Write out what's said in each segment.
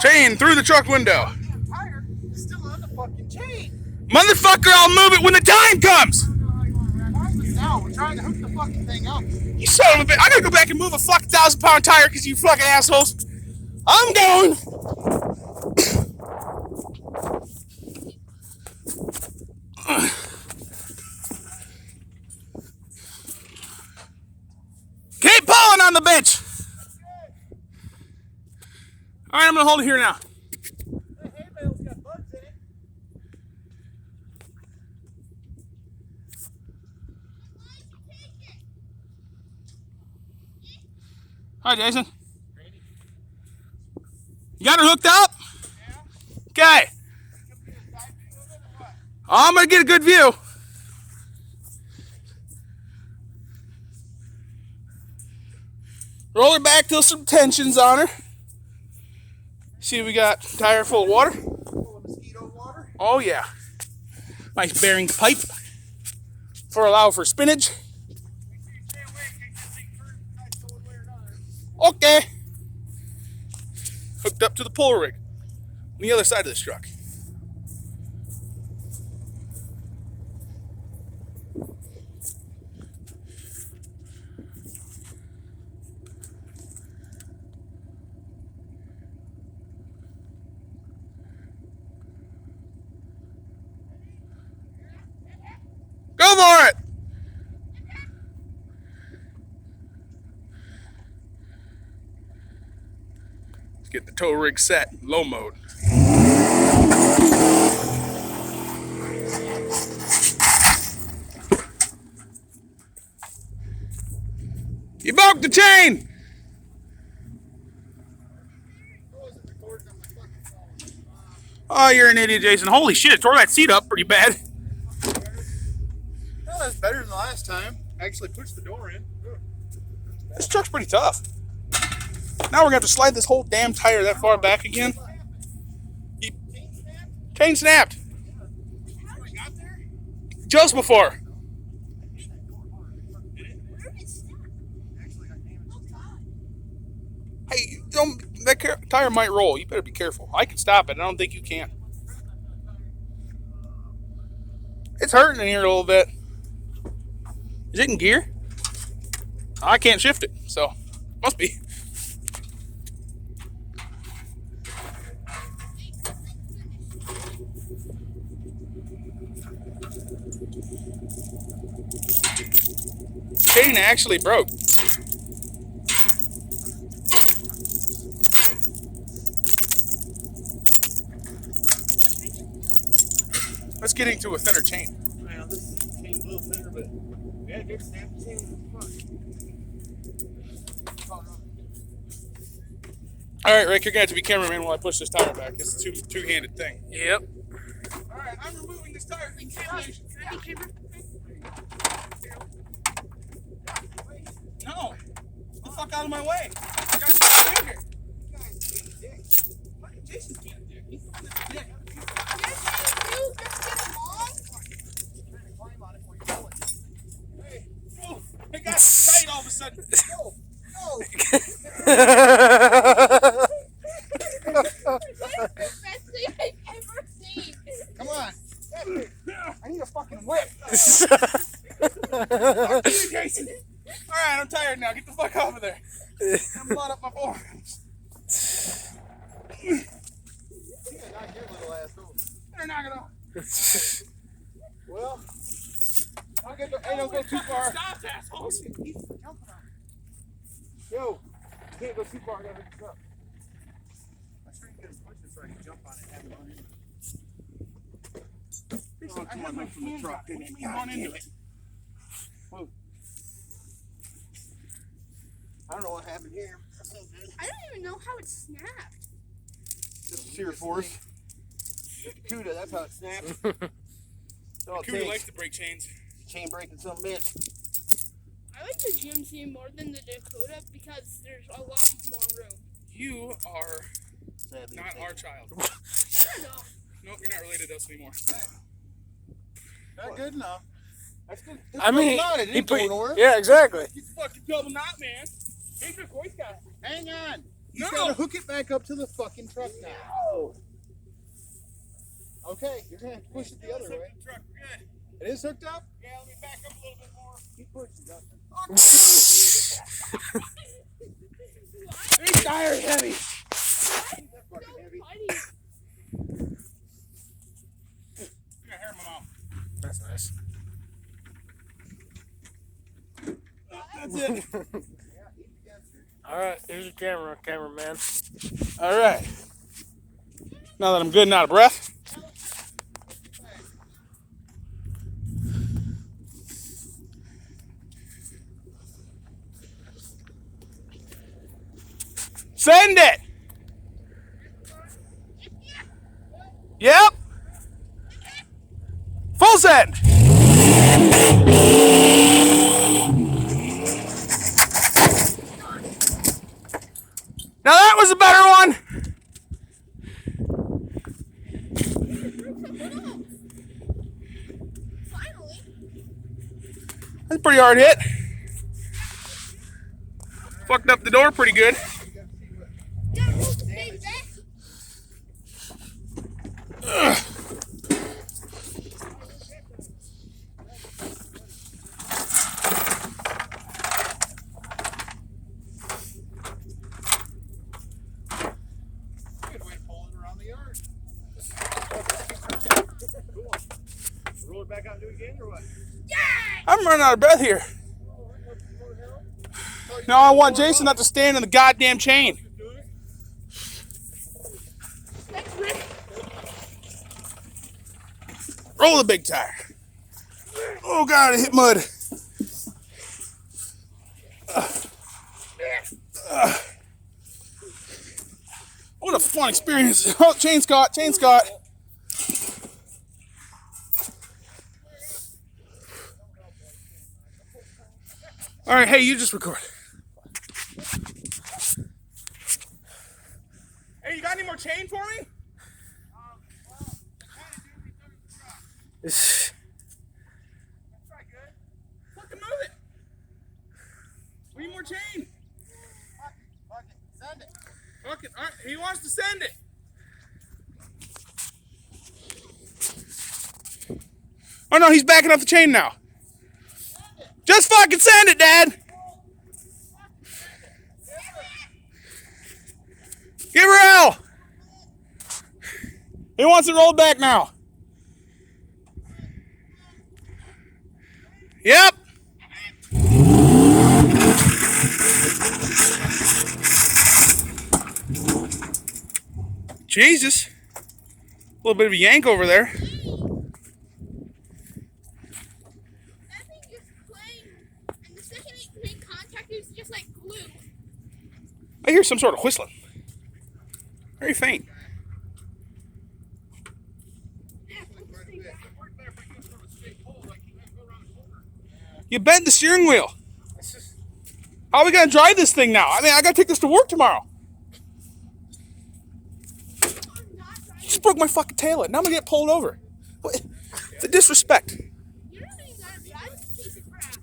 Chain through the truck window. Tire is still on the fucking chain. Motherfucker, I'll move it when the time comes. Now we're trying to hook the fucking thing up. You son of a bitch. I gotta go back and move a fucking 1,000-pound tire because you fucking assholes. I'm going. Keep pulling on the bench. All right, I'm gonna hold it here now. The hay bale's got bugs in it. Hi, Jason. You got her hooked up? Yeah. Okay. I'm gonna get a good view. Roll her back till some tension's on her. See, we got tire full of water. Full of mosquito water. Oh yeah. Nice bearing pipe for allow for spinach. Okay. Hooked up to the pull rig on the other side of this truck. Go for it! Let's get the tow rig set, low mode. You broke the chain! Oh, you're an idiot, Jason. Holy shit, it tore that seat up pretty bad. Well, that's better than the last time. Actually pushed the door in. This truck's pretty tough. Now we're going to have to slide this whole damn tire that far back again. Chain snapped. Just before. Hey, that tire might roll. You better be careful. I can stop it. I don't think you can. It's hurting in here a little bit. Is it in gear? I can't shift it, so must be. Chain actually broke. Let's get into a thinner chain. Well, this chain's a little thinner, but we had a good snap chain. All right, Rick, you're gonna have to be cameraman while I push this tire back. It's a two-handed thing. Yep. All right, I'm removing this tire. No, get the fuck out of my way. I got to stand here. Jason's being a dick. He's a dick. Hey, oh, it got tight all of a sudden. No, no. Come on. I need a fucking whip. Fuck you, Jason. All right, I'm tired now. Get the fuck off of there. I'm blowing up my forearms. Better knock it off. Well, don't go too far. Stop, assholes. He's jumping on it. Yo, you can't go too far. I gotta pick this up. I'm sure you can push this so I can jump on it and have it run into it. I have my from the truck. Didn't even run into it. Whoa. I don't know what happened here. I don't even know how it snapped. Just sheer force. Cuda, that's how it snaps. Cuda likes to break chains. Chain breaking some bitch. I like the GMC more than the Dakota because there's a lot more room. You are Sadly, not our child. Shut up. Nope, you're not related to us anymore. Not good enough. That's good. I mean, it didn't go nowhere. yeah, exactly. You fucking double knot, man. Here's your voice guy. Hang on. You gotta hook it back up to the fucking truck now. Oh. Okay, you're gonna have to push it the other way. Truck, good. It is hooked up? Yeah, let me back up a little bit more. Keep pushing, Justin. These tires heavy. Ain't that fucking heavy? I got hair in my mouth. That's nice. That's it. Yeah, he's against it. All right, here's your cameraman. All right. Now that I'm good and out of breath. Send it. Yep. Full send. Now that was a better one. Finally. That's a pretty hard hit. Fucked up the door pretty good. Yeah, move the thing back. Good way to pull it around the yard. Roll it back out and do it again or what? I'm running out of breath here. Now I want Jason not to stand in the goddamn chain. Thanks, Rick. Roll the big tire. Oh god, it hit mud. What a fun experience. Oh, chain Scott, chain Scott. All right, hey, you just record. Hey, you got any more chain for me? Fucking move it. We need more chain. Fuck it. Send it. Fuck it. All right, he wants to send it. Oh no, he's backing up the chain now. Just fucking send it, Dad. Give her hell. He wants it rolled back now. Yep. Jesus. A little bit of a yank over there. That thing just playing, and the second it made contact, it was just like glue. I hear some sort of whistling. Very faint. You bent the steering wheel. How are we gonna drive this thing now? I mean, I gotta take this to work tomorrow. Just broke my fucking tail in. Now I'm gonna get pulled over. What? The disrespect. You don't even gotta drive this piece of crap.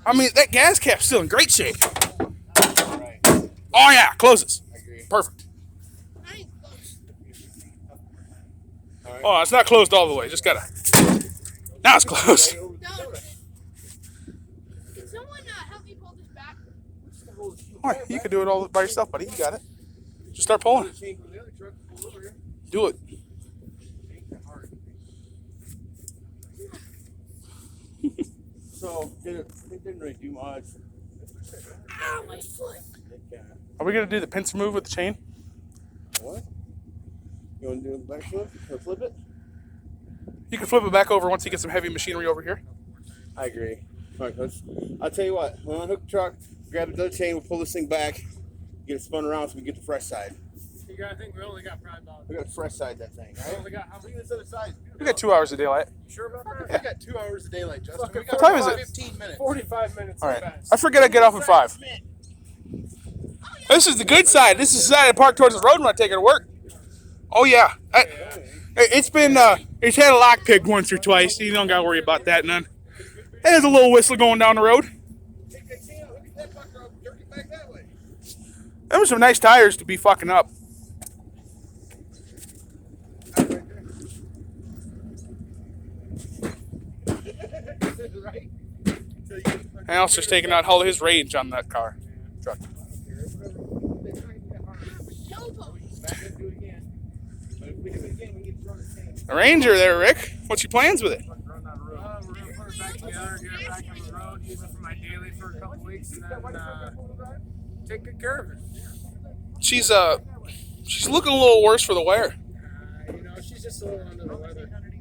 I mean, that gas cap's still in great shape. Oh yeah, closes. Perfect. Not even close. Oh, it's not closed all the way. Just gotta. Now it's closed. No. Can someone help me pull this back? All right, you can do it all by yourself, buddy. You got it. Just start pulling. Do it. So, it didn't really do much. Ow, my foot. Are we gonna do the pincer move with the chain? What? You want to do a back flip or flip it? You can flip it back over once you get some heavy machinery over here. I agree. All right, I'll tell you what. We'll unhook the truck, grab the other chain, we'll pull this thing back, get it spun around so we get the fresh side. I think we only got probably about. We got the fresh side of that thing, We right? only got how many this other side? We got 2 hours of daylight. You sure about that? Yeah. We got 2 hours of daylight, Justin. We got What time is it? 15 minutes. 45 minutes. All right. I forget I get off at 5. This is the good side. This is the side I park towards the road when I take it to work. Oh yeah. It's been it's had a lock picked once or twice. You don't gotta worry about that none. It has a little whistle going down the road. Look at that fucker. You're Them are some nice tires to be fucking up. Right? And also just taking out all his rage on that car. Truck. The Ranger there, Rick. What's your plans with it? We're gonna put it back together, get it back on the road, use it for my daily for a couple weeks, and then take good care of it. She's looking a little worse for the wear. She's just a little under the weather.